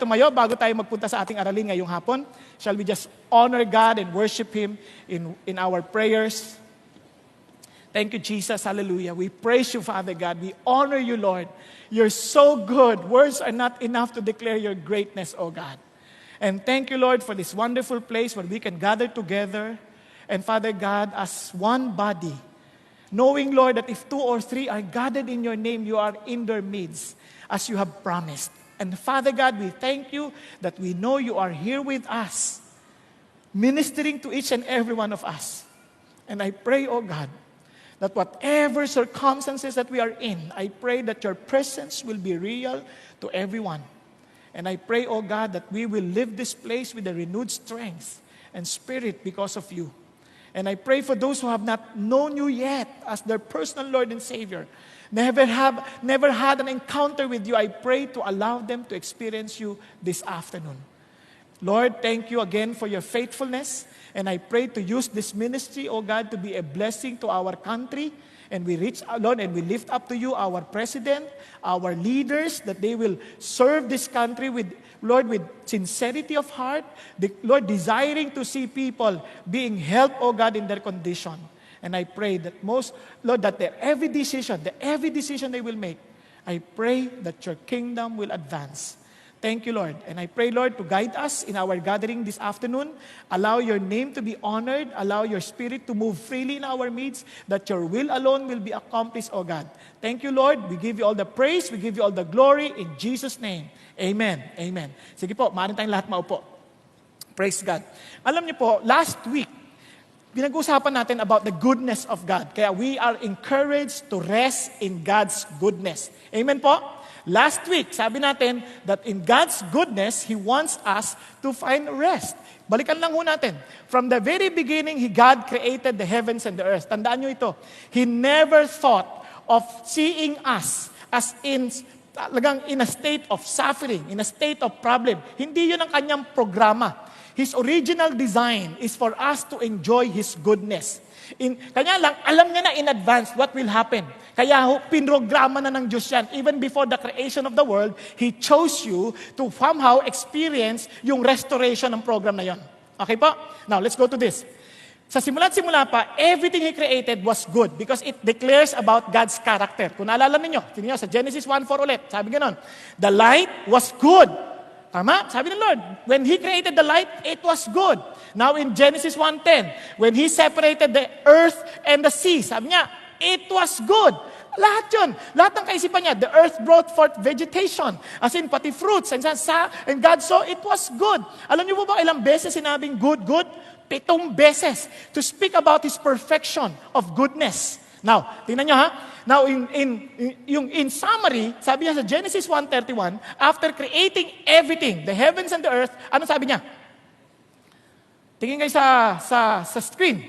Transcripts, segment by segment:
tumayo bago tayo magpunta sa ating aralin ngayong hapon? Shall we just honor God and worship Him in our prayers? Thank you, Jesus. Hallelujah. We praise you, Father God. We honor you, Lord. You're so good. Words are not enough to declare your greatness, O God. And thank you, Lord, for this wonderful place where we can gather together. And Father God, as one body, knowing, Lord, that if 2 or 3 are gathered in your name, you are in their midst, as you have promised. And Father God, we thank you that we know you are here with us, ministering to each and every one of us. And I pray, O God, that whatever circumstances that we are in, I pray that your presence will be real to everyone. And I pray, O God, that we will leave this place with a renewed strength and spirit because of you. And I pray for those who have not known you yet as their personal Lord and Savior, never had an encounter with you, I pray to allow them to experience you this afternoon. Lord, thank you again for your faithfulness. And I pray to use this ministry, O God, to be a blessing to our country. And we reach, Lord, and we lift up to you our president, our leaders, that they will serve this country with, Lord, with sincerity of heart, Lord, desiring to see people being helped, O God, in their condition. And I pray that Lord, that every decision they will make, I pray that your kingdom will advance. Thank you, Lord. And I pray, Lord, to guide us in our gathering this afternoon. Allow your name to be honored. Allow your spirit to move freely in our midst, that your will alone will be accomplished, O God. Thank you, Lord. We give you all the praise. We give you all the glory in Jesus' name. Amen. Amen. Sige po, maaari tayong lahat maupo. Praise God. Alam niyo po, last week, pinag-usapan natin about the goodness of God. Kaya we are encouraged to rest in God's goodness. Amen po? Last week, sabi natin that in God's goodness, He wants us to find rest. Balikan lang ho natin. From the very beginning, God created the heavens and the earth. Tandaan nyo ito. He never thought of seeing us as in a state of suffering, in a state of problem. Hindi yun ang kanyang programa. His original design is for us to enjoy His goodness. Kanya lang, alam niya na in advance what will happen. Kaya pinrograma na ng Diyos yan. Even before the creation of the world, He chose you to somehow experience yung restoration ng program na yon. Okay po? Now, let's go to this. Sa simula pa, everything He created was good because it declares about God's character. Kung naalala ninyo, tingnan nyo, sa Genesis 1:4 ulit, sabi ganon, the light was good. Tama? Sabi ng Lord, when He created the light, it was good. Now in Genesis 1:10, when He separated the earth and the sea, sabi niya, it was good. Lahat yun. Lahat ng kaisipan niya, the earth brought forth vegetation, as in pati fruits, and God saw it was good. Alam niyo po ba ilang beses sinabing good? 7 beses to speak about His perfection of goodness. Now, tingnan niyo ha. Now, in summary, sabi niya sa Genesis 1:31, after creating everything, the heavens and the earth, ano sabi niya? Tingin kayo sa screen.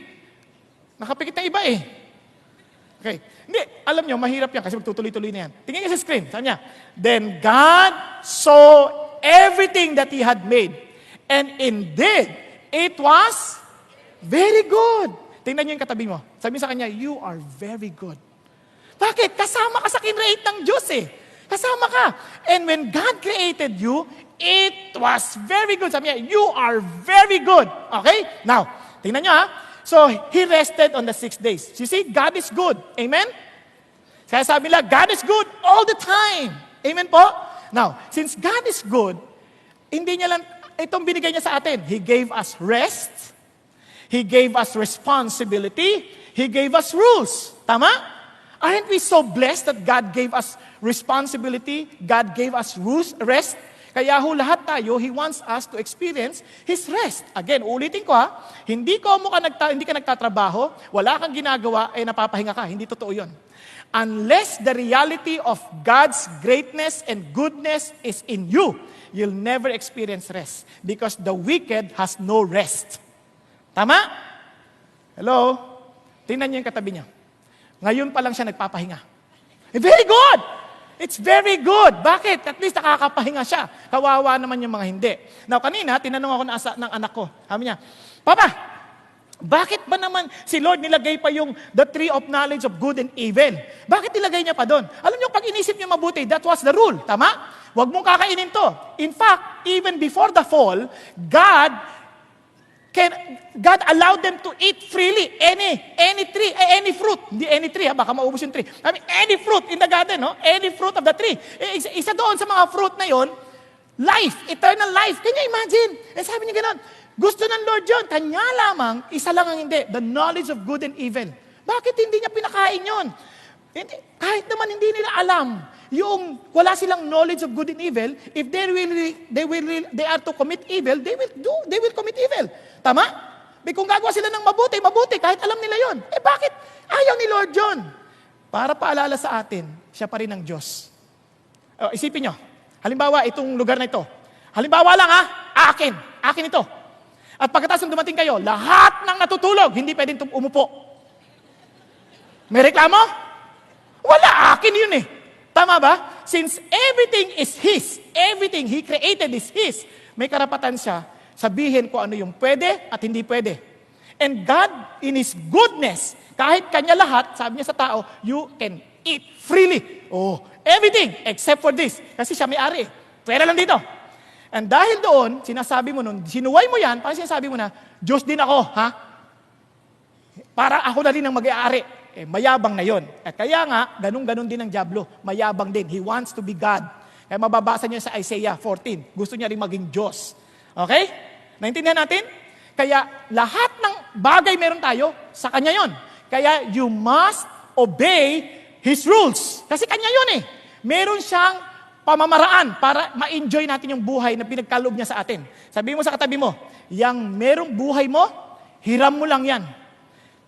Nakapikit na iba eh. Okay. Hindi, alam niyo, mahirap yan kasi magtutuloy-tuloy na yan. Tingin kayo sa screen. Sabi niya, then God saw everything that He had made. And indeed, it was very good. Tingnan niyo yung katabi mo. Sabi sa kanya, you are very good. Bakit? Kasama ka sa kinreate ng Diyos eh. Kasama ka. And when God created you, it was very good. Sabi niya, you are very good. Okay? Now, tingnan niyo ha. So, He rested on the 6 days. You see, God is good. Amen? Kaya sabi nila, God is good all the time. Amen po? Now, since God is good, hindi niya lang, itong binigay niya sa atin. He gave us rest. He gave us responsibility. He gave us rules. Tama? Aren't we so blessed that God gave us responsibility? God gave us rules, rest? Kaya lahat tayo, He wants us to experience His rest. Again, ulitin ko ha, hindi ka nagtatrabaho, wala kang ginagawa, napapahinga ka. Hindi totoo yun. Unless the reality of God's greatness and goodness is in you, you'll never experience rest. Because the wicked has no rest. Tama? Hello? Tingnan niyo yung katabi niya. Ngayon pa lang siya nagpapahinga. Very good! It's very good. Bakit? At least nakakapahinga siya. Kawawa naman yung mga hindi. Now, kanina, tinanong ako ng anak ko. Sabi niya, Papa, bakit ba naman si Lord nilagay pa yung the tree of knowledge of good and evil? Bakit nilagay niya pa doon? Alam niyo, pag inisip niyo mabuti, that was the rule. Tama? Huwag mong kakainin to. In fact, even before the fall, God allowed them to eat freely any tree, any fruit. Hindi any tree, baka maubos yung tree. I mean, any fruit in the garden, no? Any fruit of the tree. Isa doon sa mga fruit na yon, life, eternal life. Can you imagine? Sabi niya gano'n, gusto ng Lord yun. Kanya lamang, isa lang ang hindi, the knowledge of good and evil. Bakit hindi niya pinakain yun? Kahit naman hindi nila alam, yung wala silang knowledge of good and evil, if they are to commit evil, they will commit evil. Tama? Kung gagawa sila ng mabuti, kahit alam nila yon. Bakit ayaw ni Lord yun? Para paalala sa atin, siya pa rin ang Diyos. Isipin nyo, halimbawa, itong lugar na ito. Halimbawa lang akin ito. At pagkatapos ng dumating kayo, lahat ng natutulog, hindi pwedeng umupo. May reklamo? Wala, akin yun eh. Tama ba? Since everything is His, everything He created is His, may karapatan siya sabihin kung ano yung pwede at hindi pwede. And God, in His goodness, kahit Kanya lahat, sabi niya sa tao, you can eat freely. Everything except for this. Kasi siya may-ari. Pwede lang dito. And dahil doon, sinasabi mo nun, sinuway mo yan, parang sinasabi mo na, Diyos din ako, ha? Para ako na rin ang mag-aari. Mayabang na yon. At kaya nga, ganun-ganun din ang Diablo. Mayabang din. He wants to be God. Kaya mababasa niyo sa Isaiah 14. Gusto niya rin maging Diyos. Okay? Naintindihan natin? Kaya lahat ng bagay meron tayo, sa Kanya yon. Kaya you must obey His rules. Kasi Kanya yun eh. Meron siyang pamamaraan para ma-enjoy natin yung buhay na pinagkaloob niya sa atin. Sabi mo sa katabi mo, yang merong buhay mo, hiram mo lang yan.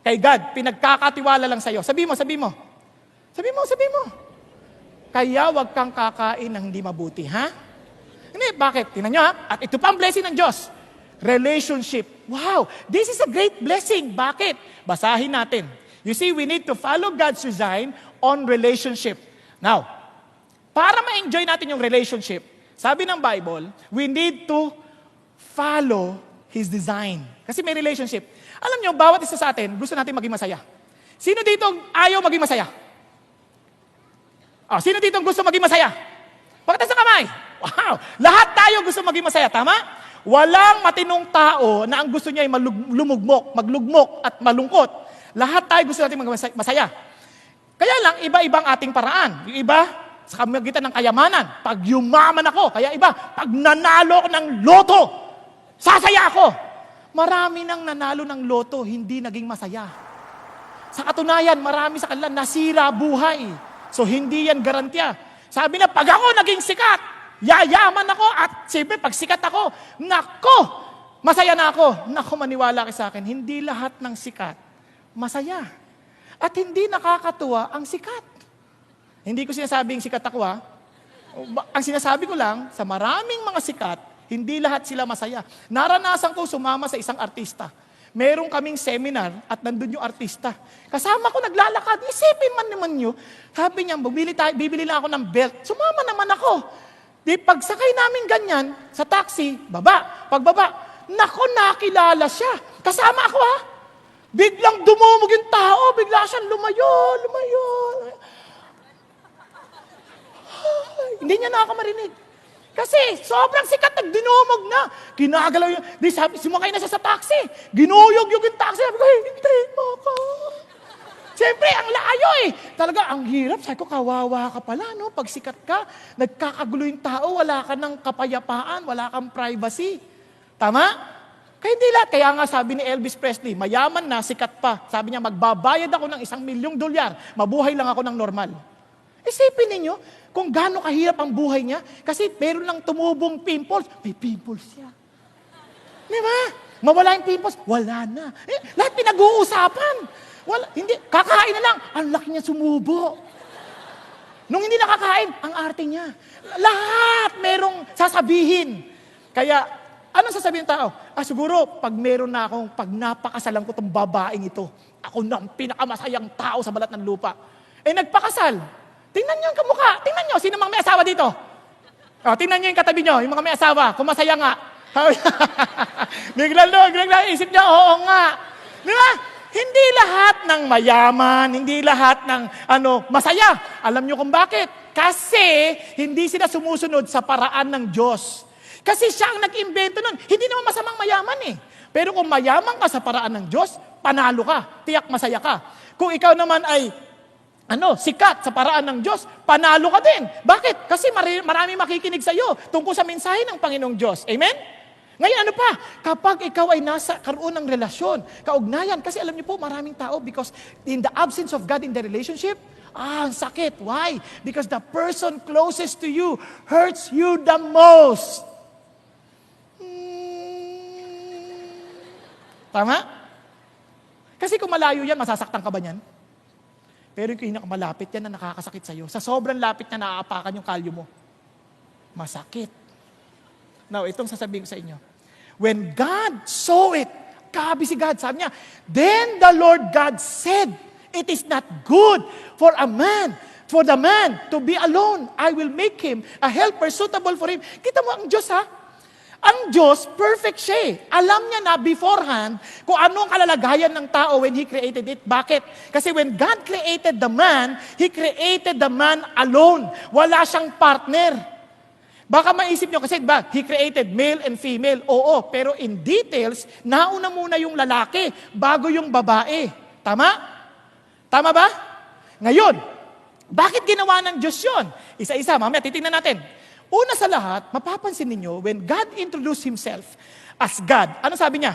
Kay God, pinagkakatiwala lang sa'yo. Sabi mo. Kaya wag kang kakain ng hindi mabuti, ha? Hindi, bakit? Tingnan nyo, ha? At ito pa ang blessing ng Diyos. Relationship. Wow, this is a great blessing. Bakit? Basahin natin. You see, we need to follow God's design on relationship. Now, para ma-enjoy natin yung relationship, sabi ng Bible, we need to follow His design. Kasi may relationship. Alam nyo, bawat isa sa atin, gusto natin maging masaya. Sino dito ayaw maging masaya? Sino dito gusto maging masaya? Pagkatapos ng kamay. Wow! Lahat tayo gusto maging masaya, tama? Walang matinong tao na ang gusto niya ay maglugmok at malungkot. Lahat tayo gusto natin maging masaya. Kaya lang, iba-ibang ating paraan. Yung iba, sa kamagitan ng kayamanan. Pag yumaman ako, kaya iba, pag nanalo ako ng loto, sasaya ako. Marami nang nanalo ng loto, hindi naging masaya. Sa katunayan, marami sa kanila nasira buhay. So, hindi yan garantiya. Sabi na, pag ako naging sikat, yayaman ako, at siyempre, pag sikat ako, nako, masaya na ako. Nako, maniwala ka sa akin, hindi lahat ng sikat, masaya. At hindi nakakatuwa ang sikat. Hindi ko sinasabing sikat ako, ha? Ang sinasabi ko lang, sa maraming mga sikat, hindi lahat sila masaya. Naranasan ko sumama sa isang artista. Meron kaming seminar at nandun yung artista. Kasama ko naglalakad. Isipin man naman nyo. Sabi niya, bibili lang ako ng belt. Sumama naman ako. Di pagsakay namin ganyan, sa taxi, baba. Pagbaba, nako, nakilala siya. Kasama ako, ha? Biglang dumumog yung tao. Bigla siyang lumayo. Hindi niya na ako marinig. Kasi sobrang sikat, nagdinumog na. Kinagalaw yun. Di sabi, sumakay na siya sa taxi. Ginuyog-yug yung taxi. Sabi ko, hintayin mo ako. Siyempre, ang layo eh. Talaga, ang hirap. Sabi ko, kawawa ka pala, no? Pag sikat ka, nagkakagulo yung tao, wala ka ng kapayapaan, wala kang privacy. Tama? Kaya hindi lahat. Kaya nga sabi ni Elvis Presley, mayaman na, sikat pa. Sabi niya, magbabayad ako ng $1,000,000. Mabuhay lang ako ng normal. Isipin ninyo, kung gaano kahirap ang buhay niya, kasi meron lang tumubong pimples, may pimples siya. Di ba? Mawala yung pimples, wala na. Lahat pinag-uusapan. Hindi, kakain na lang, ang laki niya sumubo. Nung hindi nakakain, ang arte niya. Lahat merong sasabihin. Kaya, anong sasabihin ng tao? Siguro, pag meron na akong, pag napakasalan ko itong babaeng ito, ako na ang pinakamasayang tao sa balat ng lupa. Nagpakasal. Tingnan niyo ang kamukha. Tingnan niyo, sino mang may asawa dito? Tingnan niyo yung katabi niyo, yung mga may asawa. Kung masaya nga. Biglang isip niya, oo nga. Di ba? Hindi lahat ng mayaman, hindi lahat ng masaya. Alam niyo kung bakit? Kasi hindi sila sumusunod sa paraan ng Diyos. Kasi siya ang nag-imbento nun. Hindi naman masamang mayaman eh. Pero kung mayaman ka sa paraan ng Diyos, panalo ka. Tiyak masaya ka. Kung ikaw naman ay sikat sa paraan ng Diyos, panalo ka din. Bakit? Kasi marami makikinig sa iyo tungkol sa mensahe ng Panginoong Diyos. Amen? Ngayon ano pa? Kapag ikaw ay nasa karoon ng relasyon, kaugnayan, kasi alam niyo po, maraming tao, because in the absence of God in the relationship, ang sakit. Why? Because the person closest to you hurts you the most. Tama? Kasi kung malayo yan, masasaktan ka ba niyan? Pero yung pinakamalapit yan na nakakasakit sa'yo, sa sobrang lapit na naaapakan yung kalyo mo, masakit. Now, itong sasabihin ko sa inyo. When God saw it, grabe si God, sabi niya, then the Lord God said, it is not good for the man to be alone. I will make him a helper suitable for him. Kita mo ang Diyos ha? Ang Diyos, perfect siya eh. Alam niya na beforehand kung ano ang kalalagayan ng tao when He created it. Bakit? Kasi when God created the man, He created the man alone. Wala siyang partner. Baka maisip niyo kasi, He created male and female. Oo, pero in details, nauna muna yung lalaki bago yung babae. Tama? Tama ba? Ngayon, bakit ginawa ng Diyos yun? Isa-isa, mamaya titingnan natin. Una sa lahat, mapapansin ninyo, when God introduced Himself as God, ano sabi niya?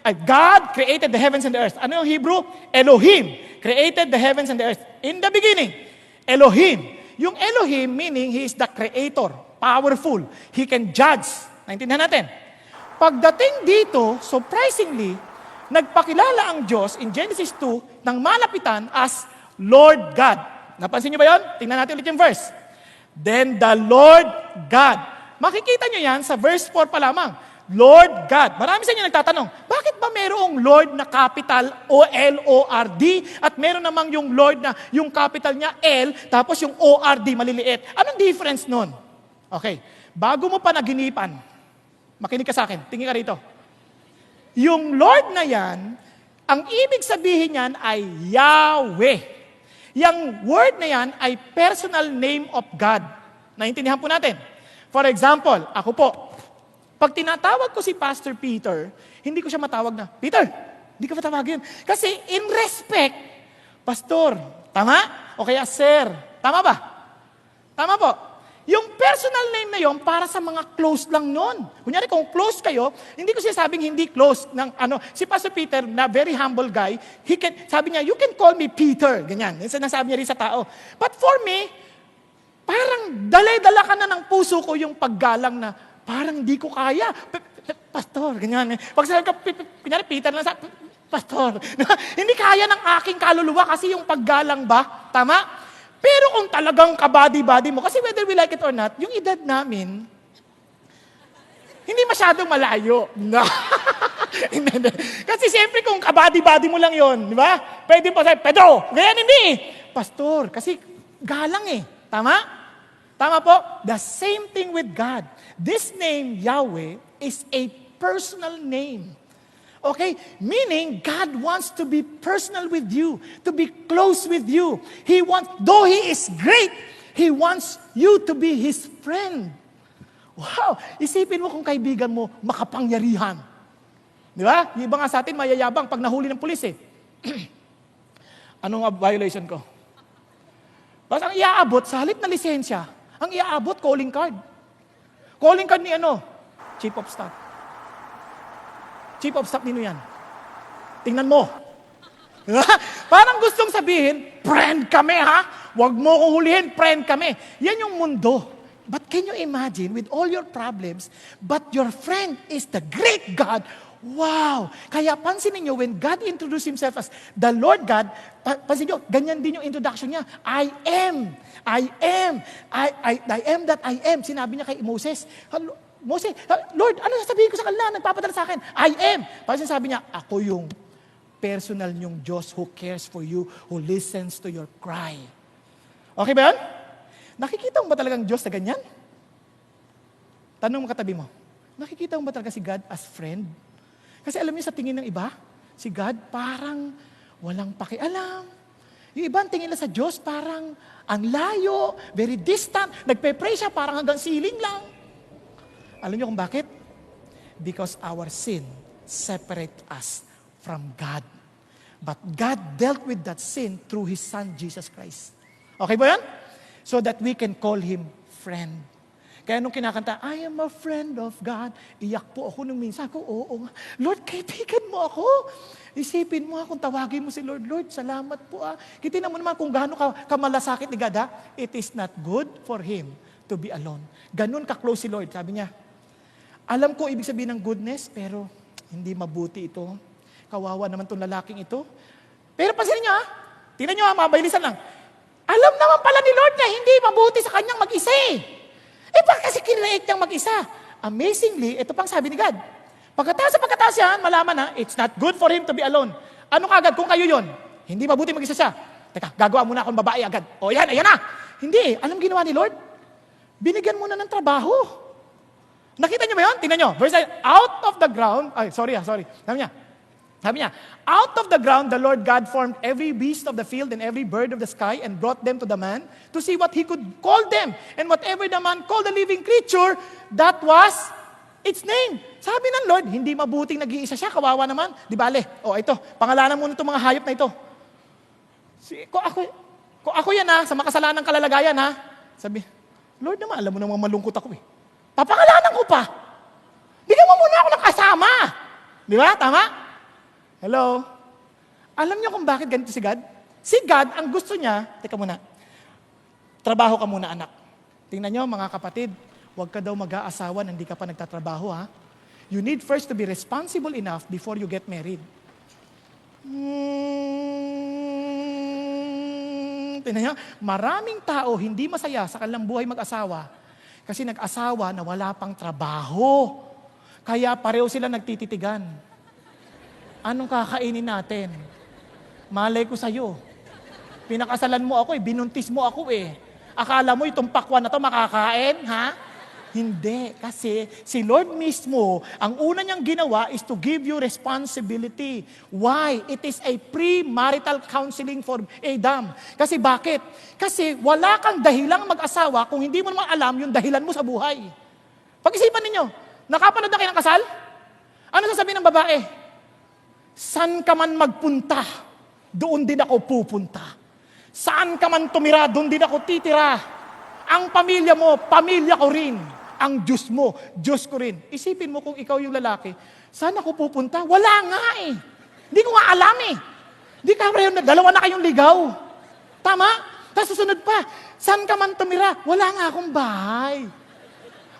God created the heavens and the earth. Ano yung Hebrew? Elohim created the heavens and the earth. In the beginning, Elohim. Yung Elohim, meaning He is the creator, powerful. He can judge. Naintindihan natin? Pagdating dito, surprisingly, nagpakilala ang Diyos in Genesis 2 ng malapitan as Lord God. Napansin niyo ba yun? Tingnan natin ulit yung verse. Then the Lord God. Makikita niyo yan sa verse 4 pa lamang. Lord God. Marami sa inyo nagtatanong, bakit ba mayroong Lord na capital O-L-O-R-D at meron namang yung Lord na yung capital niya L tapos yung O-R-D maliliit? Anong difference nun? Okay. Bago mo pa naginipan, makinig ka sa akin. Tingin ka rito. Yung Lord na yan, ang ibig sabihin niyan ay Yahweh. Yang word na yan ay personal name of God. Naintindihan po natin. For example, ako po, pag tinatawag ko si Pastor Peter, hindi ko siya matawag na, Peter, hindi ko matawagin. Kasi in respect, Pastor, tama? O kaya Sir, tama ba? Tama po. Yung personal name na yon para sa mga close lang nun. Kunyari kung close kayo, hindi ko sinasabing hindi close. Si Pastor Peter, na very humble guy, sabi niya, you can call me Peter. Ganyan. Sinasabi niya rin sa tao. But for me, parang dalay-dala ka na ng puso ko yung paggalang na parang hindi ko kaya. Pastor, ganyan. Pag sabi ka, kunyari Peter lang sa, Pastor, hindi kaya ng aking kaluluwa kasi yung paggalang ba? Tama? Pero kung talagang kabady-body mo, kasi whether we like it or not, yung edad namin, hindi masyadong malayo. No. Kasi siyempre kung kabady-body mo lang yon, di ba? Pwede pa sabi, Pedro, ganyan hindi. Pastor, kasi galang eh. Tama? Tama po? The same thing with God. This name, Yahweh, is a personal name. Okay? Meaning, God wants to be personal with you, to be close with you. Though He is great, He wants you to be His friend. Wow! Isipin mo kung kaibigan mo, makapangyarihan. Di ba? Yung iba nga sa atin, mayayabang pag nahuli ng pulis eh. Anong violation ko? Basta ang iaabot, sa halip na lisensya, ang iaabot, calling card. Calling card ni Chief of Staff. Chief of Staff nino yan. Tingnan mo. Parang gustong sabihin, friend kami ha? Huwag mo kong hulihin, friend kami. Yan yung mundo. But can you imagine, with all your problems, but your friend is the great God? Wow! Kaya pansin niyo when God introduced Himself as the Lord God, pansin niyo, ganyan din yung introduction niya. I am that I am. Sinabi niya kay Moses, Moses, Lord, ano sasabihin ko sa kanila? Nagpapadala sa akin. I am. Parang sabi niya, ako yung personal niyong Diyos who cares for you, who listens to your cry. Okay ba yan? Nakikita mo ba talagang Diyos na ganyan? Tanong mo katabi mo, nakikita mo ba talaga si God as friend? Kasi alam niyo sa tingin ng iba, si God parang walang pakialam. Yung iba, tingin nila sa Diyos, parang ang layo, very distant. Nagpe-pray siya, parang hanggang ceiling lang. Alam niyo kung bakit? Because our sin separate us from God. But God dealt with that sin through His Son, Jesus Christ. Okay ba yan? So that we can call Him friend. Kaya nung kinakanta, I am a friend of God, iyak po ako nung minsan. Ako, oo nga. Lord, kaibigan mo ako. Isipin mo kung tawagin mo si Lord, Lord, salamat po Kitin mo naman kung gaano kamalasakit ni God It is not good for Him to be alone. Ganun ka-close si Lord. Sabi niya, alam ko ibig sabihin ng goodness, pero hindi mabuti ito. Kawawa naman itong lalaking ito. Pero pansinin niyo tingnan niyo mabaylisan lang. Alam naman pala ni Lord na hindi mabuti sa kanyang mag-isa bakit kasi kinreate niyang mag-isa? Amazingly, ito pang sabi ni God. Pagkatapos yan, malaman it's not good for him to be alone. Ano kagad kung kayo yon? Hindi mabuti mag-isa siya. Teka, gagawa muna akong babae agad. Ayan na. Hindi, alam ginawa ni Lord? Binigyan muna ng trabaho. Nakita niyo ba yun? Tingnan niyo. Verse 9, out of the ground, sorry. Sabi niya, out of the ground, the Lord God formed every beast of the field and every bird of the sky and brought them to the man to see what he could call them. And whatever the man called the living creature, that was its name. Sabi ng Lord, hindi mabuting nag-iisa siya, kawawa naman. Di bale, ito, pangalanan muna itong mga hayop na ito. Kung ako yan sa makasalanang kalalagayan sabi, Lord naman, alam mo naman malungkot ako Papangalanan ko pa. Bigyan mo muna ako ng kasama. Di ba? Tama? Hello? Alam niyo kung bakit ganito si God? Si God, ang gusto niya, teka muna, trabaho ka muna anak. Tingnan niyo mga kapatid, huwag ka daw mag-aasawa nang hindi ka pa nagtatrabaho You need first to be responsible enough before you get married. Tingnan niyo, maraming tao hindi masaya sa kanilang buhay mag-asawa kasi nag-asawa na wala pang trabaho. Kaya pareho sila nagtititigan. Anong kakainin natin? Malay ko sa'yo. Pinakasalan mo ako binuntis mo ako Akala mo itong pakwan na to makakain, Hindi. Kasi si Lord mismo, ang una niyang ginawa is to give you responsibility. Why? It is a pre-marital counseling for Adam. Kasi bakit? Kasi wala kang dahilang mag-asawa kung hindi mo naman alam yung dahilan mo sa buhay. Pag-isipan ninyo, nakapanood na kayo ng kasal? Ano sasabihin ng babae? Saan ka man magpunta, doon din ako pupunta. Saan ka man tumira, doon din ako titira. Ang pamilya mo, pamilya ko rin. Ang Diyos mo, Diyos ko rin. Isipin mo kung ikaw yung lalaki, saan ako pupunta? Wala nga Hindi ko nga alam Hindi ka rin, dalawa na kayong ligaw. Tama? Tapos susunod pa, saan ka man tumira? Wala nga akong bahay.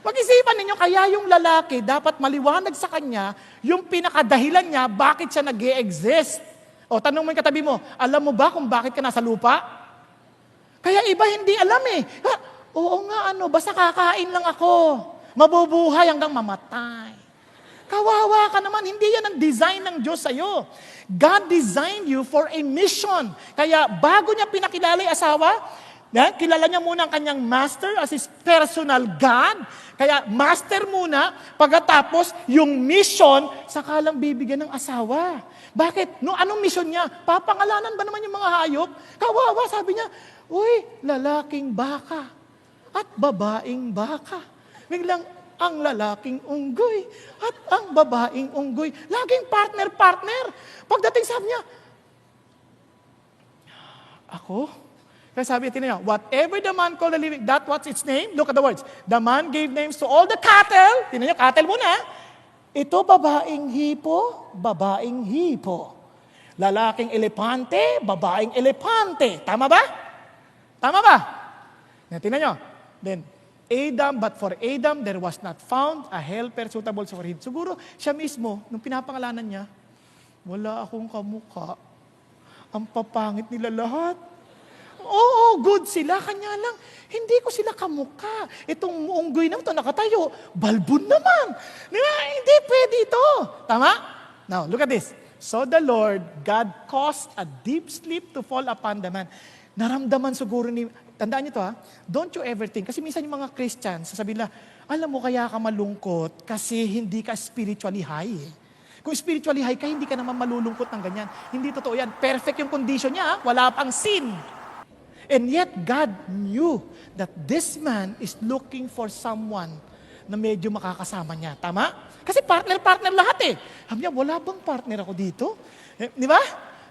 Mag-isipan ninyo, kaya yung lalaki dapat maliwanag sa kanya yung pinakadahilan niya bakit siya nag-e-exist. Tanong mo yung katabi mo, alam mo ba kung bakit ka nasa lupa? Kaya iba hindi alam Oo nga basta kakain lang ako. Mabubuhay hanggang mamatay. Kawawa ka naman, hindi yan ang design ng Diyos sa'yo. God designed you for a mission. Kaya bago niya pinakilala yung asawa, kilala niya muna ang kanyang master as his personal God. Kaya master muna, pagkatapos yung mission, saka lang bibigyan ng asawa. Bakit? Anong mission niya? Papangalanan ba naman yung mga hayop? Kawawa, sabi niya, uy, lalaking baka at babaeng baka. Biglang, ang lalaking unggoy at ang babaeng unggoy. Laging partner-partner. Pagdating sabi niya, ako? Kaya sabi niya, whatever the man called the living, that what's its name? Look at the words. The man gave names to all the cattle. Tingnan niyo, cattle muna. Ito babaeng hipo. Lalaking elepante, babaeng elepante. Tama ba? Tama ba? Tingnan niyo. Then, Adam, but for Adam, there was not found a helper suitable for him. Siguro, siya mismo, nung pinapangalanan niya, wala akong kamukha. Ang papangit nila lahat. Oo, good sila, kanya lang. Hindi ko sila kamukha. Itong unggoy naman ito nakatayo, balbon naman. Hindi pwede ito. Tama? Now, look at this. So the Lord, God caused a deep sleep to fall upon the man. Naramdaman siguro tandaan niyo to don't you ever think, kasi minsan yung mga Christians, sasabihin nila, alam mo kaya ka malungkot kasi hindi ka spiritually high Kung spiritually high ka, hindi ka naman malulungkot ng ganyan. Hindi totoo yan. Perfect yung condition niya, wala pang sin. And yet, God knew that this man is looking for someone na medyo makakasama niya. Tama? Kasi partner lahat eh. Sabi niya, wala bang partner ako dito? Di ba?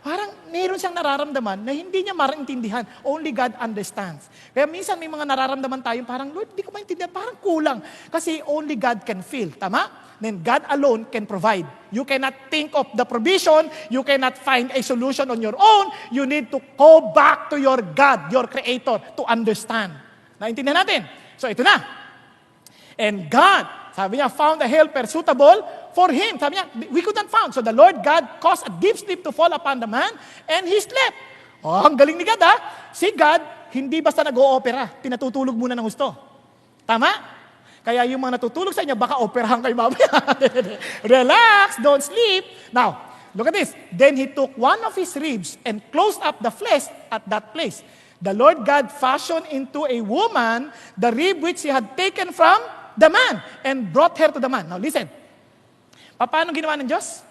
Parang mayroon siyang nararamdaman na hindi niya maintindihan. Only God understands. Kaya minsan may mga nararamdaman tayo, parang, Lord, hindi ko maintindihan, parang kulang. Kasi only God can feel. Tama? Then God alone can provide. You cannot think of the provision. You cannot find a solution on your own. You need to go back to your God, your Creator, to understand. Naintindihan natin? So ito na. And God, sabi niya, found a helper suitable for him. Sabi niya, we could not found. So the Lord God caused a deep sleep to fall upon the man, and he slept. Oh, ang galing ni God, ha? Si God, hindi basta nag-o-opera. Pinatutulog muna ng gusto. Tama? Kaya yung mga natutulog sa inyo, baka operahan kayo mamaya. Relax, don't sleep. Now, look at this. Then he took one of his ribs and closed up the flesh at that place. The Lord God fashioned into a woman the rib which he had taken from the man and brought her to the man. Now listen. Paano ginawa ng Diyos?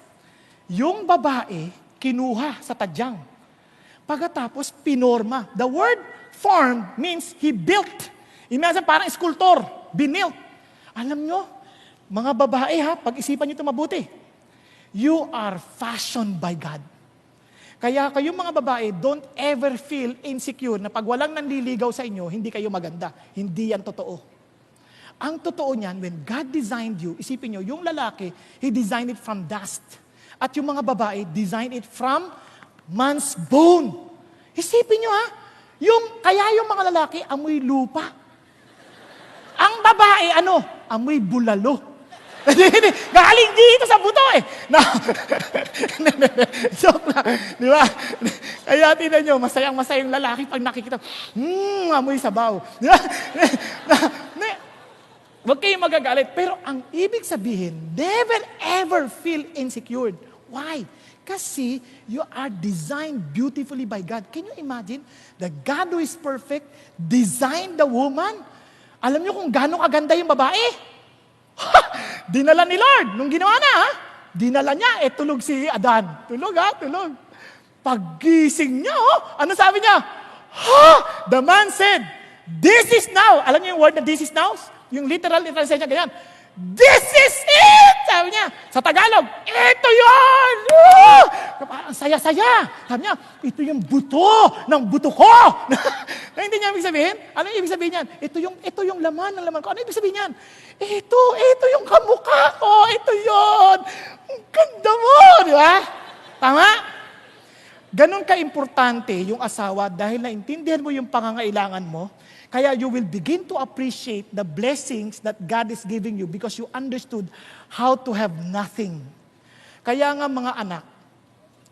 Yung babae, kinuha sa tadyang. Pagkatapos, pinorma. The word form means he built. Imagine, parang sculptor, binilt. Alam nyo, mga babae ha, pag-isipan nyo ito mabuti. You are fashioned by God. Kaya kayong mga babae, don't ever feel insecure na pag walang nanliligaw sa inyo, hindi kayo maganda. Hindi yan totoo. Ang totoo niyan, when God designed you, isipin nyo, yung lalaki, He designed it from dust. At yung mga babae, designed it from man's bone. Isipin nyo ha, kaya yung mga lalaki, amoy lupa. Ang babae, amoy bulalo. Galing dito sa buto eh. Joke lang. Di ba? Kaya tinan nyo, masayang-masayang lalaki pag nakikita, amoy sabaw. Di ba? Huwag kayong magagalit. Pero ang ibig sabihin, never ever feel insecure. Why? Kasi you are designed beautifully by God. Can you imagine? The God who is perfect designed the woman. Alam niyo kung gaano kaganda yung babae? Dinala ni Lord. Nung ginawa na, dinala niya, tulog si Adan. Tulog tulog. Paggising niya, ano sabi niya? The man said, this is now. Alam niyo yung word na this is now? Yung literal translation niya, ganyan. This is it! Sabi niya, sa Tagalog, ito yun! Ang saya-saya. Sabi niya, ito yung buto ng buto ko. Na hindi niya ibig sabihin? Ano yung ibig sabihin niyan? Ito yung laman ng laman ko. Ano ibig sabihin niyan? Ito yung kamukha ko. Ito yun. Ang ganda mo, di ba? Tama? Ganon ka-importante yung asawa dahil naintindihan mo yung pangangailangan mo. Kaya you will begin to appreciate the blessings that God is giving you because you understood how to have nothing. Kaya nga mga anak,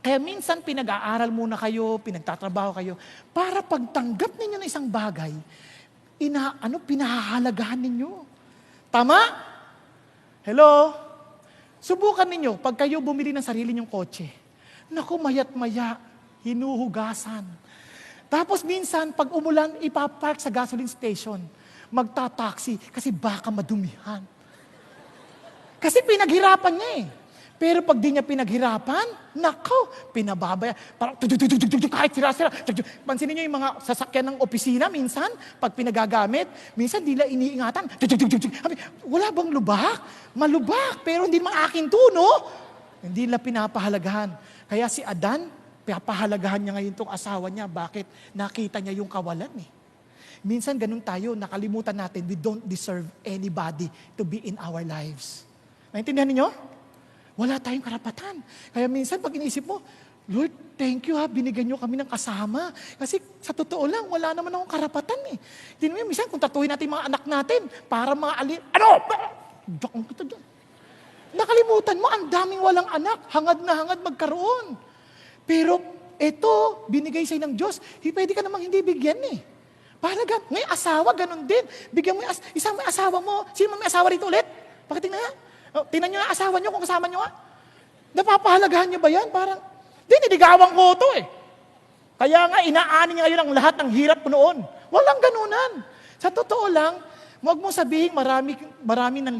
kaya minsan pinag-aaral muna kayo, pinagtatrabaho kayo, para pagtanggap ninyo ng isang bagay, pinahahalagahan ninyo. Tama? Hello? Subukan ninyo, pag kayo bumili ng sarili nyong kotse, naku, mayat-maya, hinuhugasan. Tapos minsan, pag umulan, ipapark sa gasoline station. Magta-taxi kasi baka madumihan. Kasi pinaghirapan niya eh. Pero pag di niya pinaghirapan, nako, pinababaya. Parang kahit sira-sira. Pansinin niyo yung mga sasakyan ng opisina minsan, pag pinagagamit, minsan di nila iniingatan. Wala bang lubak? Malubak, pero hindi naman akin to, no? Hindi nila pinapahalagahan. Kaya si Adan, pahalagahan niya ngayon itong asawa niya. Bakit? Nakita niya yung kawalan eh. Minsan ganun tayo, nakalimutan natin, we don't deserve anybody to be in our lives. Naintindihan niyo? Wala tayong karapatan. Kaya minsan pag iniisip mo, Lord, thank you binigyan niyo kami ng kasama. Kasi sa totoo lang, wala naman akong karapatan eh. Tingnan mo, minsan kung tatuhin natin mga anak natin, para mga Dakong kita dyan. Nakalimutan mo, ang daming walang anak, hangad na hangad magkaroon. Pero ito, binigay sa'yo ng Diyos, pwede ka namang hindi bigyan eh. Para ngayon, asawa, ganun din. Bigyan mo isang may asawa mo. Sino may asawa rito ulit? Pakitingnan nga. Tingnan nyo nga asawa nyo kung kasama nyo nga. Napapahalagahan nyo ba yan? Parang, niligawan ko ito eh. Kaya nga, inaani ngayon ang lahat ng hirap ko noon. Walang ganunan. Sa totoo lang, Huwag mo sabihin marami ng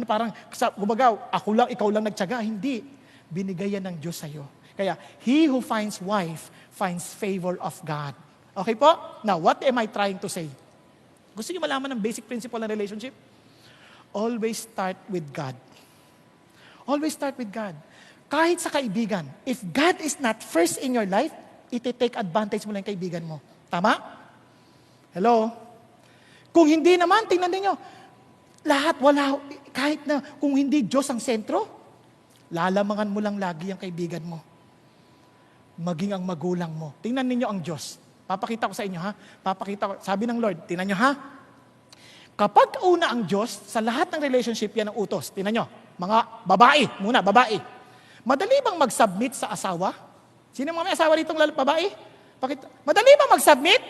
parang kumbaga ako lang, ikaw lang nagtiyaga. Hindi. Binigay yan ng Diyos sa'yo. Kaya, he who finds wife finds favor of God. Okay po? Now, what am I trying to say? Gusto niyo malaman ng basic principle ng relationship? Always start with God. Always start with God. Kahit sa kaibigan, if God is not first in your life, iti-take advantage mo lang yung kaibigan mo. Tama? Hello? Kung hindi naman, tingnan ninyo, kahit na kung hindi Diyos ang sentro, lalamangan mo lang lagi ang kaibigan mo. Maging ang magulang mo. Tingnan ninyo ang Diyos. Papakita ko sa inyo, ha? Sabi ng Lord, tingnan nyo, ha? Kapag una ang Diyos, sa lahat ng relationship, yan ang utos. Tingnan nyo, mga babae, madali bang mag-submit sa asawa? Sino mga may asawa ditong babae? Madali bang mag-submit?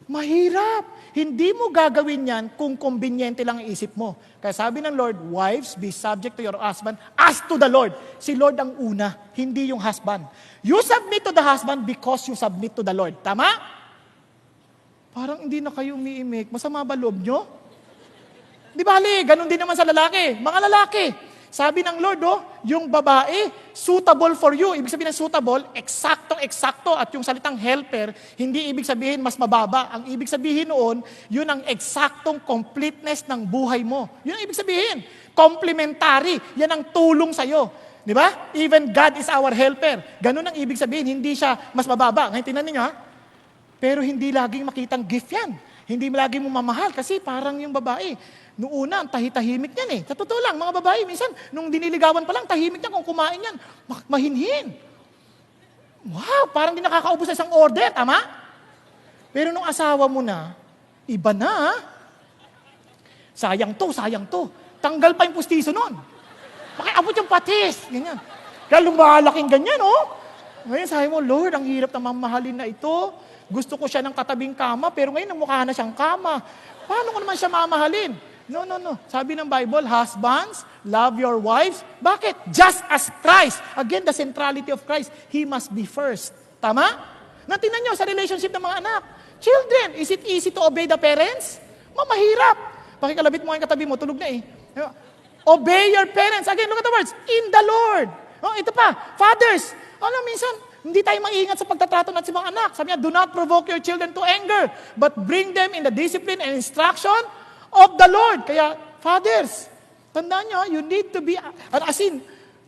Mahirap. Hindi mo gagawin yan kung kumbinyente lang ang isip mo. Kaya sabi ng Lord, wives, be subject to your husband as to the Lord. Si Lord ang una, hindi yung husband. You submit to the husband because you submit to the Lord. Tama? Parang hindi na kayo umiimik. Masama ba loob nyo? Di bali, ganun din naman sa lalaki. Mga lalaki, sabi ng Lord, yung babae, suitable for you. Ibig sabihin ng suitable, eksaktong-eksakto. At yung salitang helper, hindi ibig sabihin mas mababa. Ang ibig sabihin noon, yun ang eksaktong completeness ng buhay mo. Yun ang ibig sabihin. Complementary. Yan ang tulong sa'yo. Di ba? Even God is our helper. Ganun ang ibig sabihin, hindi siya mas mababa. Ngayon, tingnan ninyo, ha? Pero hindi laging makitang gift yan. Hindi laging mo mamahal kasi parang yung babae. Noong una, tahimik yan eh. Sa totoo lang, mga babae, minsan, nung diniligawan pa lang, tahimik yan kung kumain yan. Mahinhin. Wow, parang di nakakaubos sa isang order, tama? Pero nung asawa mo na, iba na. Sayang to. Tanggal pa yung pustiso nun. Makiabot yung patis. Ganyan. Kaya lumalaking ganyan, oh. Ngayon sabi mo, Lord, ang hirap na mamahalin na ito. Gusto ko siya ng katabing kama, pero ngayon namukha na siyang kama. Paano ko naman siya mamahalin? No. Sabi ng Bible, husbands, love your wives. Bakit? Just as Christ. Again, the centrality of Christ. He must be first. Tama? Natingnan nyo sa relationship ng mga anak. Children, is it easy to obey the parents? Mahirap. Pakikalabit mo ang katabi mo, tulog na eh. Obey your parents. Again, look at the words. In the Lord. Ito pa, fathers. Minsan, hindi tayo maingat sa pagtatrato natin sa mga anak. Sabi niya, do not provoke your children to anger, but bring them in the discipline and instruction of the Lord. Kaya, fathers, tandaan nyo, you need to be,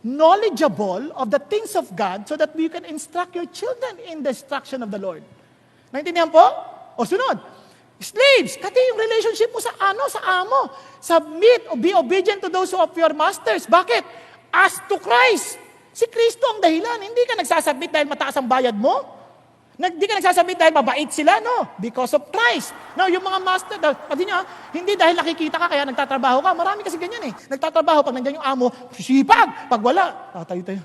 knowledgeable of the things of God so that you can instruct your children in the instruction of the Lord. Naintindihan po? O sunod, slaves, kati yung relationship mo sa amo. Submit o be obedient to those of your masters. Bakit? As to Christ. Si Kristo ang dahilan. Hindi ka nagsasubmit dahil mataas ang bayad mo. Hindi ka nagsasubmit dahil mabait sila, no? Because of Christ. Now, yung mga master, hindi dahil nakikita ka kaya nagtatrabaho ka. Marami kasi ganyan eh. Nagtatrabaho, pag nandiyan yung amo, sipag. Pag wala, tatayo-tayo.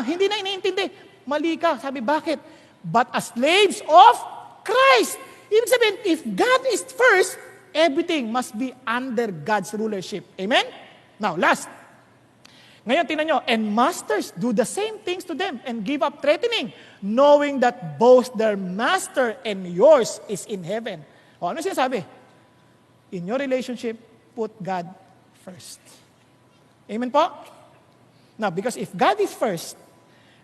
Hindi na iniintindi. Mali ka. Sabi, bakit? But as slaves of Christ. Ibig sabihin, if God is first, everything must be under God's rulership. Amen? Now, last. Ngayon, tingnan nyo, and masters do the same things to them and give up threatening, knowing that both their master and yours is in heaven. Ano sinasabi? In your relationship, put God first. Amen po? Now, because if God is first,